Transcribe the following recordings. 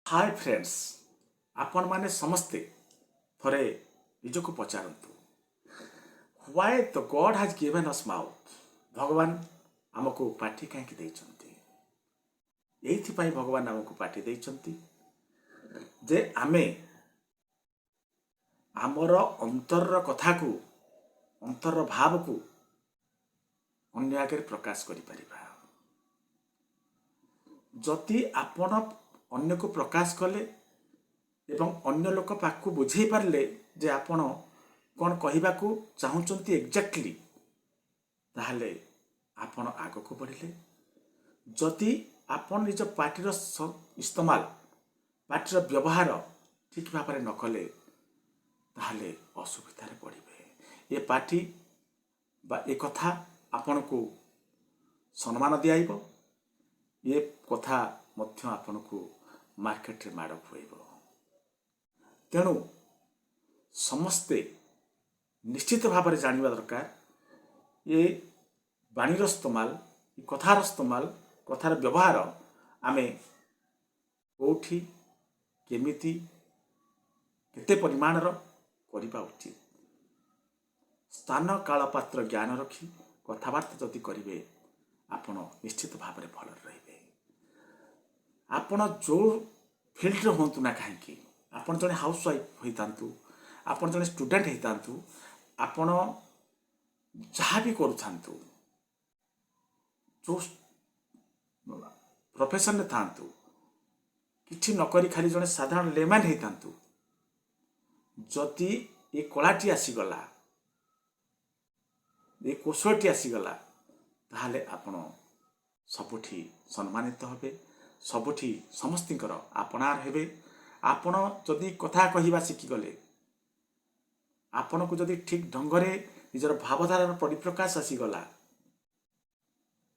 Hi friends, आपण माने समस्ते थरे निजको पचारंतु why the God has given us mouth. भगवान आमको पाठी कहीं देइचंती। एइथिपाई भगवान आमको पाठी देइचंती जे आमे आमर अंतर कथा को अंतर भाव को अन्य आगे प्रकाश करि परिबा। जदि आपण अन्य को प्रकाश कले एवं अन्य लोक पाखु बुझे पारले जे आपण कौन कहवा को चाहूँगी एक्जाक्टली, ताहले आपण आग को बढ़िले। जदि आपण निज पार्टीर इस्तेमाल पार्टीर व्यवहार ठीक भाव न कले ताहले असुविधार पड़े। ये पार्टी बा ए कथा आपण को सम्मान दियाइब, ये कथा मध्य आपण को मार्केट रे माड़ खुएब। तेणु समस्ते निश्चित भाव में जानवा दरकार ये बाणीर इस्तेमाल, कथार इस्तेमाल, कथार व्यवहार आमे कोठी केमिति केते परिमाणर करिबा उचित। स्थान काल पात्र ज्ञान रखी कथबार्ता जदि करिवे आपण निश्चित भाव में भल रहिबे। आपण जो फील्ड रे होंतु ना कहीं, आपण जने हाउसवाइफ होइतांतु, आपण जने स्टूडेंट होइतांतु, आपण जहाँ भी करूथांतु, जो प्रोफेशन में थांतु, किछि नकरी खाली जने साधारण लेमैन होइतांतु, जदि ये कलाटी आसीगला, ये कौशलटी आसीगला, ताहले आपण सबुठी सम्मानित हेबे, सबुठी समस्तिंकर आपणार हेबे। आपण जदि कथा कहवा शिखिगले, आपण को जदि ठीक ढंगरे निजर भावधारार परिप्रकाश आसीगला,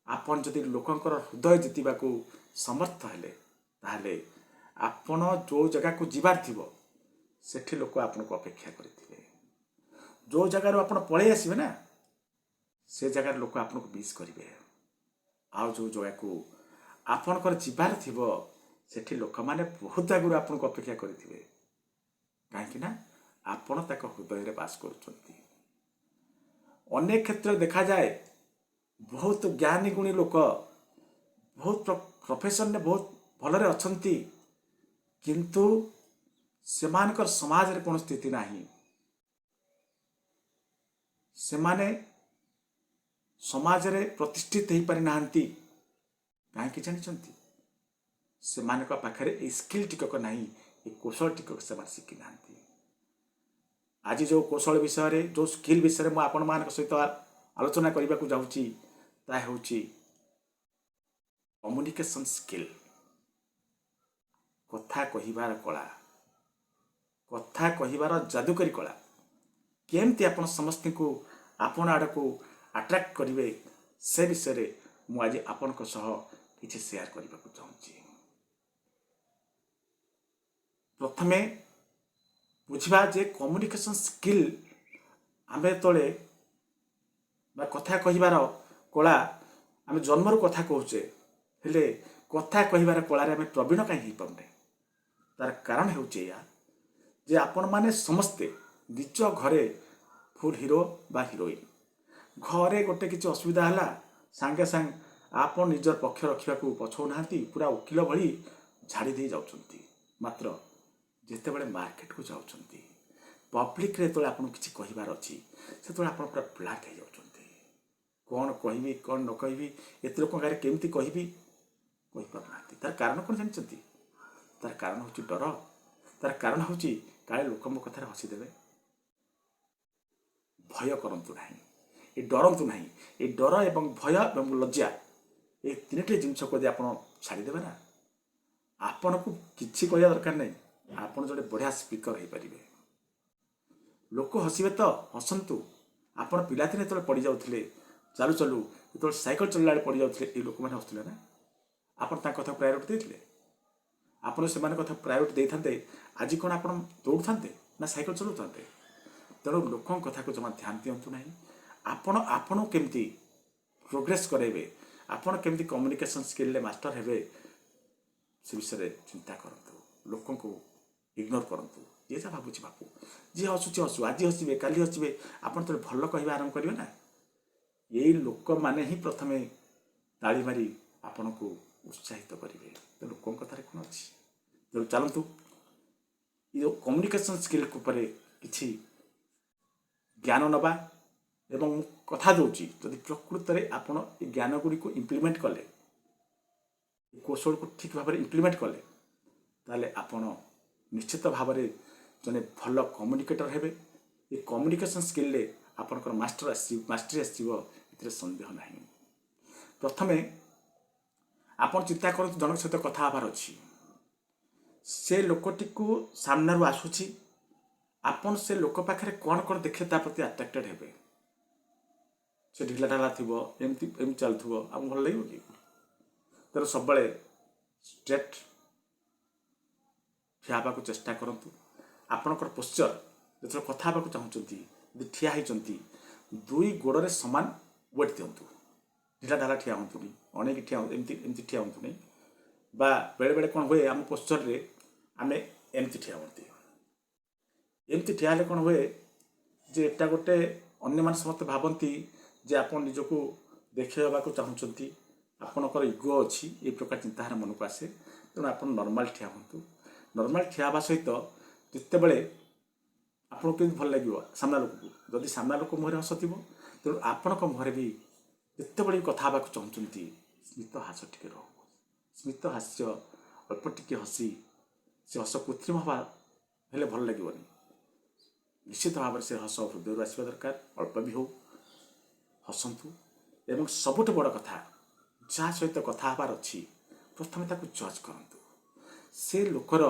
आपण जदि लोकंकर हृदय जितिबा को समर्थ हेले, ताहले आपण जो जगह को जीवार थिबो सेठी लोक आपण को अपेक्षा करिथिबे। जो जगह रो आपण पळे आसीबे ना, से जगह लोक आपण को मिस करिवे। आ जो जगह को आपण कर जीवार थिबो सेठी लोक माने बहुत आगुर आपण को अपेक्षा करिथिबे, काहेकि ना आपण ताक हृदय रे बास करूछंती। अनेक क्षेत्र देखा जाए बहुत ज्ञानी गुणी लोक बहुत प्रोफेशन ने बहुत भलरे अछंती, किंतु सेमानकर समाज रे कोन स्थिति नाही। सेमाने समाज रे प्रतिष्ठित ही पारि नाहंती, काहेकि जानिछंती से मानक पाखरे ए स्किल टिकक नाही, ए कौशल टिकक से शिखि नाहंती। आज जो कौशल विषय रे, जो स्किल विषय रे आपण मानक सहित आलोचना करबा को जाउची, ता हेउची कम्युनिकेशन स्किल, कथा कहिबार कला, कथा कहिबार जादूकरी कला। केमती आपण समस्त को आपण आड़ को अट्रैक्ट करिवे से विषय रे मु आज आपण को सह किछि शेयर करबा को चाहूची। प्रथमे बुझा जे कम्युनिकेशन स्किल आमे तले बा कथा कहिबार कला, आमे जन्मरु कथा कहूचे हेले कथा कहिबार कला रे आमे प्रवीण काहे ही पड़ने। तार कारण हेउचे या जे आपण माने समस्ते निज घरे फुल हीरो बा हीरोइन, घरे गोटे किछि असुविधा हला सांगे सांग आपण निजर पक्ष रखिबा को पछौ नाहंती, पूरा वकील भली झाड़ी दे जाउछंती। मात्र जेते बेले मार्केट को जाउछंती, पब्लिक रे तो आपण किछि कहिबार अछि, से तो आपण पूरा ब्लैक हे जाउछंती। कोन कहिबी कोन न कहिबी, एते लोक गारे केमती कहिबी कहि पार नाहंती। तार कारण कोन जानिछंती? तार कारण होछि डर। तार कारण होछि काळे लोक मो कथा रे हसी देबे। भय करंतु नाही, ए डरंतु नाही। ए डर एवं भय एवं लज्जा ए तीनटे जिनस को आपण छाड़ी देबे ना, आपण को किछि कहया दरकार नहीं। आपण जड़े बढ़िया स्पीकर हो पारे। लोक हसबे तो हसंतु। आपण पिलादिने तो पड़ जाउथिले, चालू चालू जो साइकिल चलला पड़ जाउथिले, ए लोक माने हसुथिले ना। आपण ता कथा प्रायोरिटी देथिले, आपण से माने कथा प्रायोरिटी देथांते, आज कोन आपण दौड़थांते ना साइकिल चलौथांते। तेणु लोकन कथा को जमा ध्यान दियंतु नहीं। आपण आपण केमती प्रोग्रेस करेबे, आपण केमती कम्युनिकेशन स्किल ले मास्टर हेबे, से विषय चिंता करतु। लोक को इग्नोर करंतु ये जा भाबुची बापू जी हसुची हसु आज हसबे काली हसबे आपन तो भल कहबा आरंभ करिवे ना यही लोक माने ही प्रथमे ताली मारी आपन को उत्साहित करेंगे तो लोक कथार कौन अच्छी तेणु चलतु ये कम्युनिकेशन स्किल उपरे किछि ज्ञान नबा एवं कथा दूची जदि प्रकृत में आपण ज्ञान गुड़ी को इम्प्लीमेंट कले कौशल को ठीक भाव में इम्प्लीमेंट कले ताले आपण निश्चित भाव में जने भल कम्युनिकेटर हेबे ये कम्युनिकेशन स्किल ले आपनकर मास्टरी आसीबो इतरे संदेह नहीं प्रथमे आपण चिंता कर जन सहित कथा हबार अच्छी से लोकटी को सामने आसूची आपन से लोक पाखे कौन कौन देखे ता प्रति अट्रैक्टेड हेबे से ढिला ढाला थी एमती चलुव आम भल लगे कि तेरे सब स्ट्रेट ठिया चेष्टा करूँ आपणकर पोस्चर जो कथा चाहते ठिया होती दुई गोड़े सामान वेट दिंतु ढिला ढाला ठिया हूँ अनेक ठिया एमती ठिया हूँ नहीं बेले बेले कौन हुए आम पोस्चर रे आम एमती ठिया होती एमती ठिया हेल्ले कौन हुए जे एटा गोटे अन्य मान समस्त भावती जे आप निजक देखा चाहते आपणकर इगो अच्छी ये प्रकार चिंताधारा मन को आसे तेणु आप नॉर्मल ठिया हूँ नॉर्मल ठिया हवा सहित जिते बड़े आपको केमती भल लगे सामना लोक को जदि सामना लोक मुहर हस थी तेणु आपण मुहर भी जिते बड़े कथा चाहते स्मित हास टे रो स्मित हास्य अल्प टिके हसी से हस कृत्रिम हवा हेल्ले भल लगे निश्चित भाव में से हस हृदय आसवा दरकार अल्प भी हो हसतु एवं सबुठ बड़ कथा जहाँ सहित कथा हबार अच्छी प्रथम ताको जज करंतु से लोकर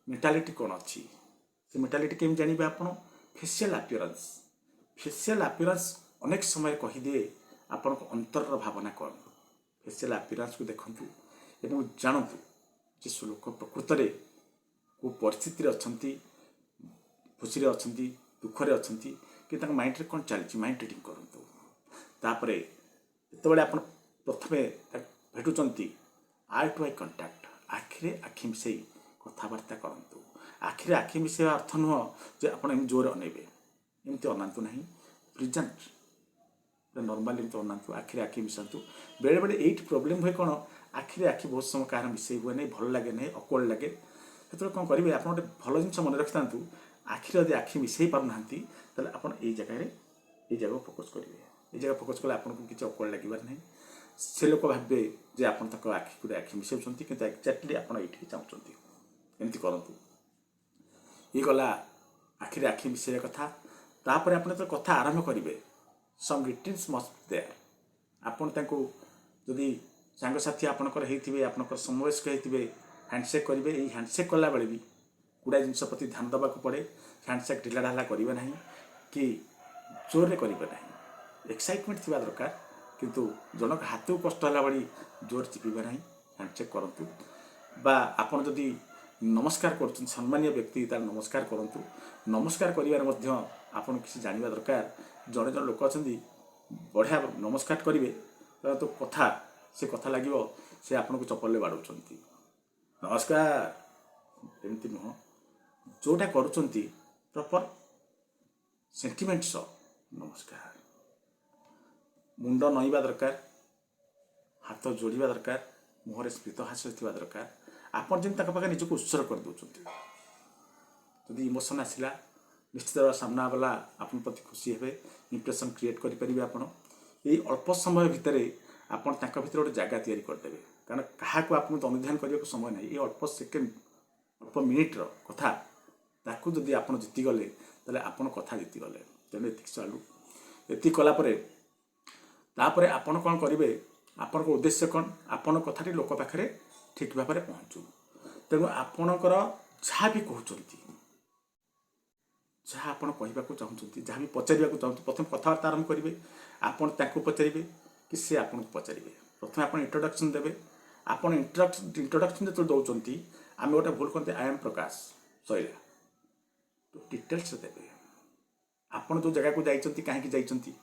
मेंटालिटी कौन अच्छी से मेंटालिटी केम जानिबे आपण फेशियल अपीयरेंस अनेक समय कहीदिए आपण अंतर भावना कौन फेशियल अपीयरेंस को देखंतु एवं जानतु जे लोक प्रकृत में को परिस्थिति अच्छी खुशी अच्छा दुखरे अच्छा कि माइंड रे कौन चलती माइंड रीडिंग करंतु तापरे जितेबाला आप प्रथमे भेटुंट आई टू आई कंटाक्ट आखिरे आखि मिसई कथबार्ता करूँ आखिरे आखि मिसेवा अर्थ नुह जे आप जोर अनेबे एमती अनातु ना प्रेजेंट नॉर्मली एमती अनातु आखिरे आखि मिसातु बेले बेले ये प्रोब्लेम हुए कौन आखिरे आखि बहुत समय कह मिसई हुए नहीं भल लगे नहीं अकवर्ड लगे से कौन करेंगे आप गोटे भल जिन मन रखि था आखिरे यदि आखि मिसई पारना आप जगह फोकस करेंगे ये जगह फोकस कले आपको किसी अकवर्ड लगे ना से लोक भावे जे आप आखि को आखि मिसाऊँ कि एक्जाक्टली आप ये चाहते एमती करूँ ये गला आखिरे आखि मिसाइया कथा तापर आप जो कथा आरंभ करेंगे सम रिटिन्स मस्ट देयर आपन जदि सांगसाथी आपणकर होते आपणकर समवयस्क होते हैंडसेक करेंगे ये हैंडसेक कला बेले भी गुड़ा जिन प्रति ध्यान देवाक पड़े हैंडसेक ढिला ढाला करेंगे ना कि जोर में करेंगे ना एक्साइटमेंट थी दरकार किंतु जनक हाथ को कष्ट है भाई जोर चिपे ना हैंडसेक करूँ बा आपड़ जदि नमस्कार कर सम्मानीय व्यक्ति तार नमस्कार करूँ नमस्कार कर आपन किसी जानवा दरकार जड़े जन लोक अच्छा बढ़िया नमस्कार करेंगे तो कथा से कथा लगे से आपन को चपल बाड़ौं नमस्कार एमती नुह जोटा करुँच प्रॉपर सेंटिमेंट नमस्कार मुंड नईवा दरकार हाथ जोड़ा दरकार मुहर स्मित हास्य थी दरकार आपन जमी पाखे निजक उत्सर्ग कर दौरान जदि इमोशन आसला निश्चित भाव सामना वाला आपन प्रति खुशी हे इंप्रेशन क्रिएट करेंगे आपड़ ये अल्प समय भितर आपन भीतर गोटे जगह तैयारी करदे कारण क्या आपको अनुध्यान करने को समय ना ये अल्प सेकेंड अल्प मिनिट्र कथा ताकू जदि आप जीतीगले तेल आपन कथा जीतीगले तेणु ये चलू ये कलापर तापर आपन कौन करेंगे आपण उद्देश्य कौन आपण कथाटी लोक पाखे ठीक भाव में पहुँचू तेणु आपणकर जहाँ भी कहते जहाँ आप कहवाक चाहते जहाँ भी पचार चाहते प्रथम कथबार्ता आरंभ करेंगे आपड़ पचारे कि सी आपको पचारे प्रथम आप इंट्रोडक्शन देवे आप इंट्रोडक्शन जो दौरान आम गोटे भूल करते आई एम प्रकाश सैला तो डिटेल्स देवे आपड़ जो जगह को जाइए कहीं जाइए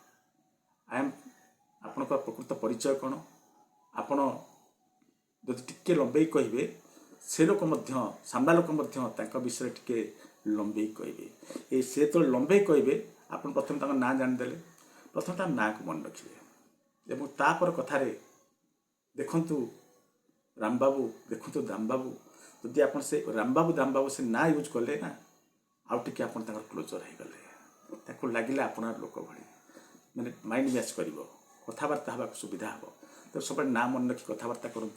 आई एम आपणकर प्रकृत परिचय कौन आपण जदि टिके लंबे कहे से लोक सामना लोक विषय टिके लंबे कहे से तो लंबे कहे आप प्रथम ना जानीदे प्रथम ना को मन रखिए और तापर कथार देखु रामबाबू देखु दामबाबू जदि आप से रामबाबू दामबाबू से ना यूज कले ना आउ टे आप क्लोजर हो गले लगे आप लोक भाई मैंने माइंड मैच कर कथबार्ता हाँ सुविधा हम तो सब ना मन रखी कथबार्ता करूँ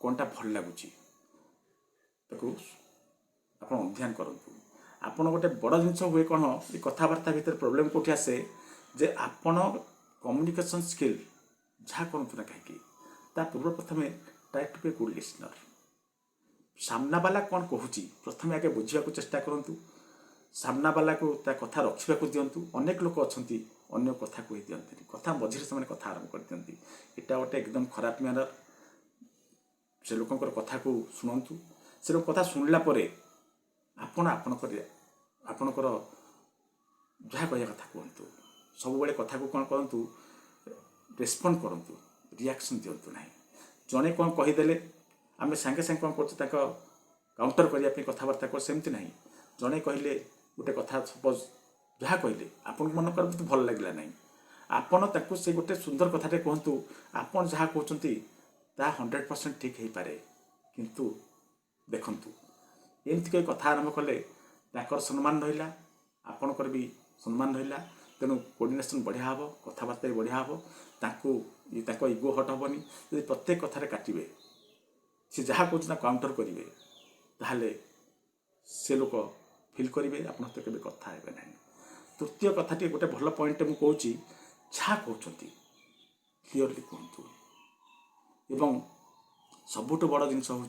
कौनटा भल लगुच आप अध्ययन करूँ आपड़ गोटे बड़ जिनस हुए कौन ये कथबार्ता भितर प्रोब्लेम कौटी आसे जे आपण कम्युनिकेशन स्किल जहाँ करूँ ना कहीं पूर्व प्रथम try to be good listener सामना वाला कौन कहूँ प्रथम आगे बुझा चेष्टा करूँ सामना वाला को कथा रखा दिंतु अनेक लोक अच्छा अन्य कथा कही दिखती कथा मझे से कथा आरंभ कर दिखती यहाँ गोटे एकदम खराब मैनर से लोकंर कथा को शुणु से लोक कथा शुणिला आपणकर जहाँ कह कथा कहतु सब बड़े कथा को कौन करूँ रेस्पॉन्ड करूँ रिएक्शन दिंतु ना जड़े कौन कहीदेले आम सांगे सांगे कौन कर काउंटर करने कथबार्ता कर सेमती ना जड़े कहले गोटे कथा सपोज जहाँ कहले आपन मन कर भल लगे ना आपन से गोटे सुंदर कथाटे कहतु आपन जहाँ कहते 100% ठीक हो पारे किंतु देखंतु एमती कई कथा आरंभ कले सम्मान रहा आपणकर भी सम्मान रहा तेणु कोऑर्डिनेशन बढ़िया हम कथबार्ता भी बढ़िया हम इगो हट हेनी यदि प्रत्येक कथार काटे सी जहाँ कहते काउंटर करेंगे ताहले से लोक फिल करेंगे आप केवे कथा हे ना तृतीय कथाटी गोटे भल पॉइंट मुझे कहूँ जहाँ कहते क्लीयरली कहतु एवं सबुठ बड़ जिनस हूँ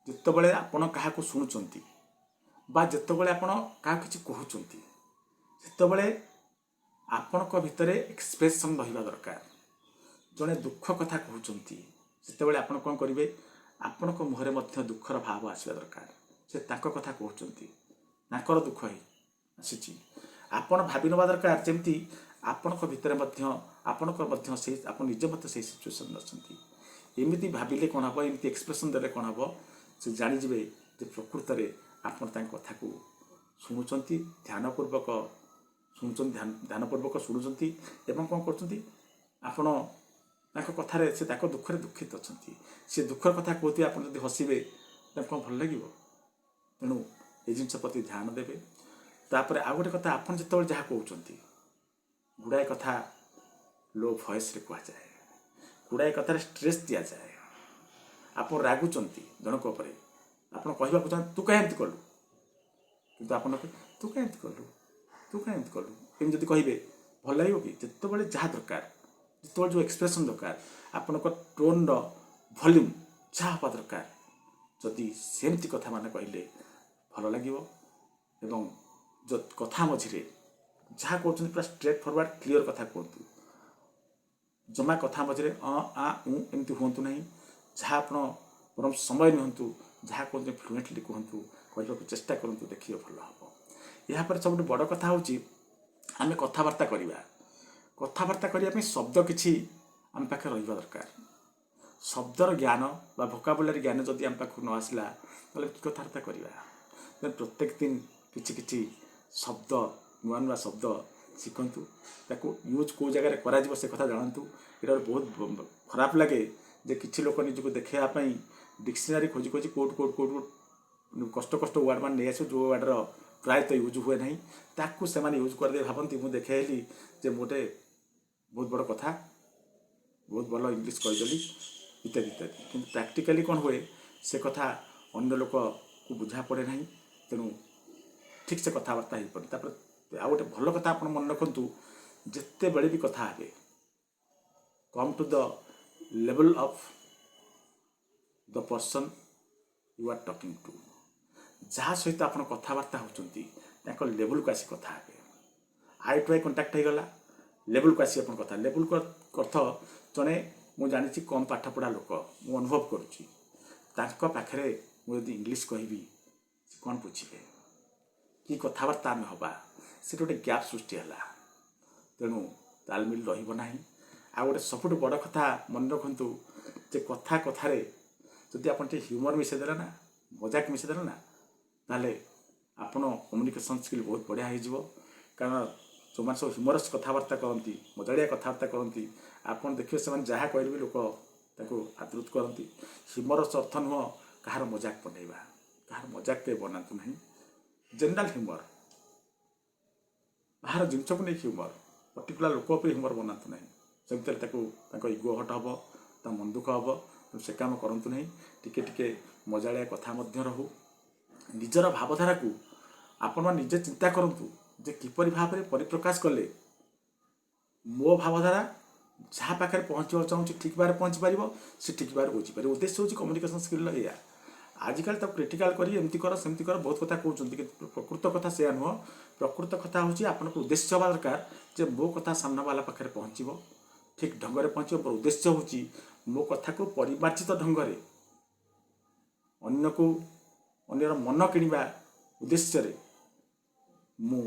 जितेबले आपण क्या शुणुंट जितेबले आपण क्या कि कहते सेतबले आपण भितर एक्सप्रेशन रहा दरकार जड़े दुख कथा कहते सेतबले आपण कौन करेंगे आपण मुहर दुखर भाव आसवा दरकार से कथा कहते दुख ही आसी आपण भावी नवा दरकार जमी आपण भितर आपण निजे मत से सिचुएसन अच्छा एमती भाविले कौन हम एमती एक्सप्रेशन देले कौन हम से जानीजे प्रकृत में आप कथा को शुणुंट ध्यानपूर्वक शुणुं ध्यानपूर्वक शुणुंट एवं कौन कर कथार से दुख दुखित अच्छा सी दुखर कथा कहते आप हसबे कौन भल लगे तेणु ये जिनस प्रति ध्यान देवे तापर आउ गोटे कथा आप जो जहाँ कहते गुड़ाए कथा लो वॉइस रे कह जाए गुड़ाए कथार स्ट्रेस दि जाए आप रागुंट जनक आप कहवा चाहते तू कहीं कलु कि आप तू कहीं कलु तू कहीं कलु एम कहे भल लगे कि जितेबाला जहाँ दरकार जिते जो एक्सप्रेशन दरकार आपण टोन वॉल्यूम जहाँ हवा दरकार जदि सेमती कथा मान कहले भल लगे एवं जो कथा मझे जहाँ कहते पूरा स्ट्रेट फॉरवर्ड क्लीयर कथा कहतु जमा कथा मझे एमती हूँ ना जहाँ आप बरम समय निहतु जहाँ कहते फ्लुएंटली कहतु कहवाक चेष्टा करूँ देखिए भल हम यापर सब बड़ कथा हूँ आम कथबार्ता करवा कथबार्ता करने शब्द किसी आम पाखे रहा दरकार शब्दर ज्ञान बा भोकाबुलारी ज्ञान जदि आम पाख न आसला तो कि कथबार्ता करवा प्रत्येक दिन किछि शब्द नुआ नुआ शब्द शिखु ताको यूज कौ जगह करा से कथा जानतु ये बहुत खराब लगे जे किछि लोक निजको देखापी डिक्शनरी खोजी खोजी कोट कोट कोट कष्ट कष्ट वार्ड मान नहीं आस जो वार्डर प्रायतः यूज हुए ना ताकू से यूज करदे भावती मुझे देखेली जे मोटे बहुत बड़ कथा बहुत भल इंग्लीश कहीदेली इत्यादि इत्यादि कि प्रैक्टिकली कौन हुए से कथा अन्य लोक को बुझा पड़े ना तेणु ठीक से कथबार्ता हो पड़े आ गए भल कथा आप मन रखु जिते बड़े भी कथा हे come to the level of the person you are talking to जहाँ सहित आप कथबार्ता होती लेवल को आसी कथा हे आई टू आई कंटाक्ट हो गला लेवल को आसी कथा लेवल को अर्थ जड़े मुझे जानी कम पाठ पढ़ा लोक मु अनुभव करुँचे मुझे इंग्लीश कहबी कौन बुझे कि कथबार्ता आम हवा से गोटे गैप सृष्टि है तेणु तालमिल रहा आ गए सबुठ बड़ कथा मन रखु जे कथा कथार ଯଦି ଆପଣ ଟିକେ ହ୍ୟୁମର ମିଶାଇଦେଲେ ନା, ମଜାକ ମିଶାଇଦେଲେ ନା, ତାହେଲେ ଆପଣ କମ୍ୟୁନିକେସନ୍ ସ୍କିଲ୍ ବହୁତ ବଢ଼ିଆ ହେଇଯିବ। କାରଣ ଯେଉଁମାନେ ସବୁ ହ୍ୟୁମରସ୍ କଥାବାର୍ତ୍ତା କରନ୍ତି, ମଜାଳିଆ କଥାବାର୍ତ୍ତା କରନ୍ତି, ଆପଣ ଦେଖିବେ ସେମାନେ ଯାହା କହିଲେ ବି ଲୋକ ତାକୁ ଆଦୃତ କରନ୍ତି। ହ୍ୟୁମରସ୍ ଅର୍ଥ ନୁହଁ କାହାର ମଜାକ ବନେଇବା, କାହାର ମଜାକ କେବେ ବନାନ୍ତୁ ନାହିଁ। ଜେନେରାଲ ହ୍ୟୁମର, ବାହାର ଜିନିଷକୁ ନେଇ ହ୍ୟୁମର, ପର୍ଟିକୁଲାର ଲୋକ ଉପରେ ହ୍ୟୁମର ବନାନ୍ତୁ ନାହିଁ। ସେମିତିରେ ତାକୁ ତାଙ୍କ ଇଗୋ ହଟ ହେବ, ତା ମନ ଦୁଃଖ ହେବ। ସେ କାମ କରନ୍ତୁ ନାହିଁ। ଟିକେ ଟିକେ ମଜାଳିଆ କଥା ମଧ୍ୟ ରହୁ। ନିଜର ଭାବଧାରାକୁ ଆପଣମାନେ ନିଜେ ଚିନ୍ତା କରନ୍ତୁ ଯେ କିପରି ଭାବରେ ପରିପ୍ରକାଶ କଲେ ମୋ ଭାବଧାରା ଯାହା ପାଖରେ ପହଞ୍ଚିବାକୁ ଚାହୁଁଛି ଠିକ୍ ଭାବରେ ପହଞ୍ଚି ପାରିବ, ସେ ଠିକ୍ ଭାବରେ ବୁଝିପାରିବ। ଉଦ୍ଦେଶ୍ୟ ହେଉଛି କମ୍ୟୁନିକେସନ୍ ସ୍କିଲ୍ର ଏଇଆ। ଆଜିକାଲି ତାକୁ କ୍ରିଟିକାଲ କରି ଏମିତି କର ସେମିତି କର ବହୁତ କଥା କହୁଛନ୍ତି, କିନ୍ତୁ ପ୍ରକୃତ କଥା ସେଇଆ ନୁହଁ। ପ୍ରକୃତ କଥା ହେଉଛି ଆପଣଙ୍କ ଉଦ୍ଦେଶ୍ୟ ହେବା ଦରକାର ଯେ ମୋ କଥା ସାମ୍ନାବାଲା ପାଖରେ ପହଞ୍ଚିବ, ଠିକ୍ ଢଙ୍ଗରେ ପହଞ୍ଚିବ। ମୋର ଉଦ୍ଦେଶ୍ୟ ହେଉଛି ମୋ କଥାକୁ ପରିମାର୍ଜିତ ଢଙ୍ଗରେ ଅନ୍ୟର ମନ କିଣିବା ଉଦ୍ଦେଶ୍ୟରେ ମୁଁ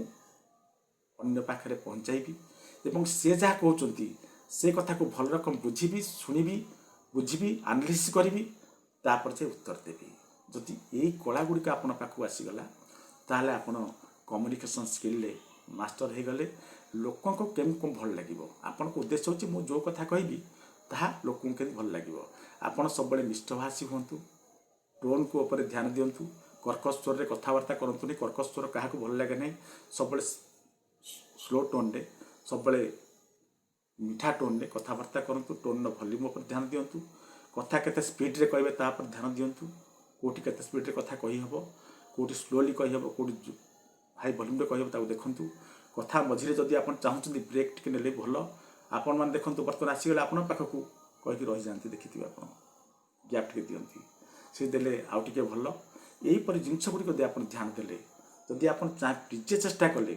ଅନ୍ୟ ପାଖରେ ପହଞ୍ଚାଇବି ଏବଂ ସେ ଯାହା କହୁଛନ୍ତି ସେ କଥାକୁ ଭଲ ରକମ ବୁଝିବି, ଶୁଣିବି, ବୁଝିବି, ଆନାଲିସିସ୍ କରିବି, ତାପରେ ସେ ଉତ୍ତର ଦେବି। ଯଦି ଏଇ କଳା ଗୁଡ଼ିକ ଆପଣ ପାଖକୁ ଆସିଗଲା ତାହେଲେ ଆପଣ କମ୍ୟୁନିକେସନ୍ ସ୍କିଲ୍ରେ ମାଷ୍ଟର ହେଇଗଲେ। ଲୋକଙ୍କୁ କେମିତି କ'ଣ ଭଲ ଲାଗିବ, ଆପଣଙ୍କ ଉଦ୍ଦେଶ୍ୟ ହେଉଛି ମୁଁ ଯେଉଁ କଥା କହିବି ତାହା ଲୋକଙ୍କୁ କେମିତି ଭଲ ଲାଗିବ। ଆପଣ ସବୁବେଳେ ମିଷ୍ଟଭାଷୀ ହୁଅନ୍ତୁ, ଟୋନ୍କୁ ଉପରେ ଧ୍ୟାନ ଦିଅନ୍ତୁ। କର୍କଶ ସ୍ୱରରେ କଥାବାର୍ତ୍ତା କରନ୍ତୁନି। କର୍କଶ ସ୍ୱର କାହାକୁ ଭଲ ଲାଗେ ନାହିଁ। ସବୁବେଳେ ସ୍ଲୋ ଟୋନ୍ରେ, ସବୁବେଳେ ମିଠା ଟୋନ୍ରେ କଥାବାର୍ତ୍ତା କରନ୍ତୁ। ଟୋନ୍ର ଭଲ୍ୟୁମ୍ ଉପରେ ଧ୍ୟାନ ଦିଅନ୍ତୁ। କଥା କେତେ ସ୍ପିଡ଼୍ରେ କହିବେ ତା ଉପରେ ଧ୍ୟାନ ଦିଅନ୍ତୁ। କେଉଁଠି କେତେ ସ୍ପିଡ଼୍ରେ କଥା କହିହେବ, କେଉଁଠି ସ୍ଲୋଲି କହିହେବ, କେଉଁଠି ହାଇ ଭଲ୍ୟୁମ୍ରେ କହିହେବ ତାକୁ ଦେଖନ୍ତୁ। କଥା ମଝିରେ ଯଦି ଆପଣ ଚାହୁଁଛନ୍ତି ବ୍ରେକ୍ ଟିକେ ନେଲେ ଭଲ। ଆପଣମାନେ ଦେଖନ୍ତୁ ବର୍ତ୍ତମାନ ଆସିଗଲେ ଆପଣଙ୍କ ପାଖକୁ, କହିକି ରହିଯାଆନ୍ତି, ଦେଖିଥିବେ ଆପଣ ଗ୍ୟାପ୍ ଟିକେ ଦିଅନ୍ତି, ସେ ଦେଲେ ଆଉ ଟିକେ ଭଲ। ଏହିପରି ଜିନିଷ ଗୁଡ଼ିକ ଯଦି ଆପଣ ଧ୍ୟାନ ଦେଲେ, ଯଦି ଆପଣ ନିଜେ ଚେଷ୍ଟା କଲେ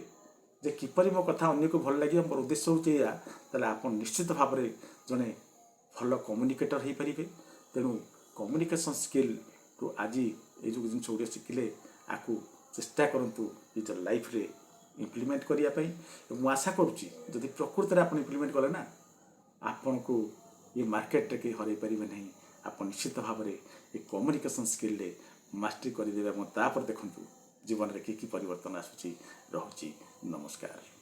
ଯେ କିପରି ମୋ କଥା ଅନ୍ୟକୁ ଭଲ ଲାଗିବ, ମୋର ଉଦ୍ଦେଶ୍ୟ ହେଉଛି ଏଇଆ, ତାହେଲେ ଆପଣ ନିଶ୍ଚିତ ଭାବରେ ଜଣେ ଭଲ କମ୍ୟୁନିକେଟର ହେଇପାରିବେ। ତେଣୁ କମ୍ୟୁନିକେସନ୍ ସ୍କିଲ୍ରୁ ଆଜି ଏଇ ଯେଉଁ ଜିନିଷ ଗୁଡ଼ିକ ଶିଖିଲେ ଆକୁ ଚେଷ୍ଟା କରନ୍ତୁ ନିଜର ଲାଇଫ୍ରେ ଇମ୍ପ୍ଲିମେଣ୍ଟ କରିବା ପାଇଁ। ଏବଂ ମୁଁ ଆଶା କରୁଛି ଯଦି ପ୍ରକୃତରେ ଆପଣ ଇମ୍ପ୍ଲିମେଣ୍ଟ କଲେ ନା, ଆପଣଙ୍କୁ ଏ ମାର୍କେଟରେ କେହି ହରାଇ ପାରିବେ ନାହିଁ। ଆପଣ ନିଶ୍ଚିତ ଭାବରେ ଏ କମ୍ୟୁନିକେସନ୍ ସ୍କିଲ୍ରେ ମାଷ୍ଟରି କରିଦେବେ ଏବଂ ତାପରେ ଦେଖନ୍ତୁ ଜୀବନରେ କି ପରିବର୍ତ୍ତନ ଆସୁଛି। ରହୁଛି, ନମସ୍କାର।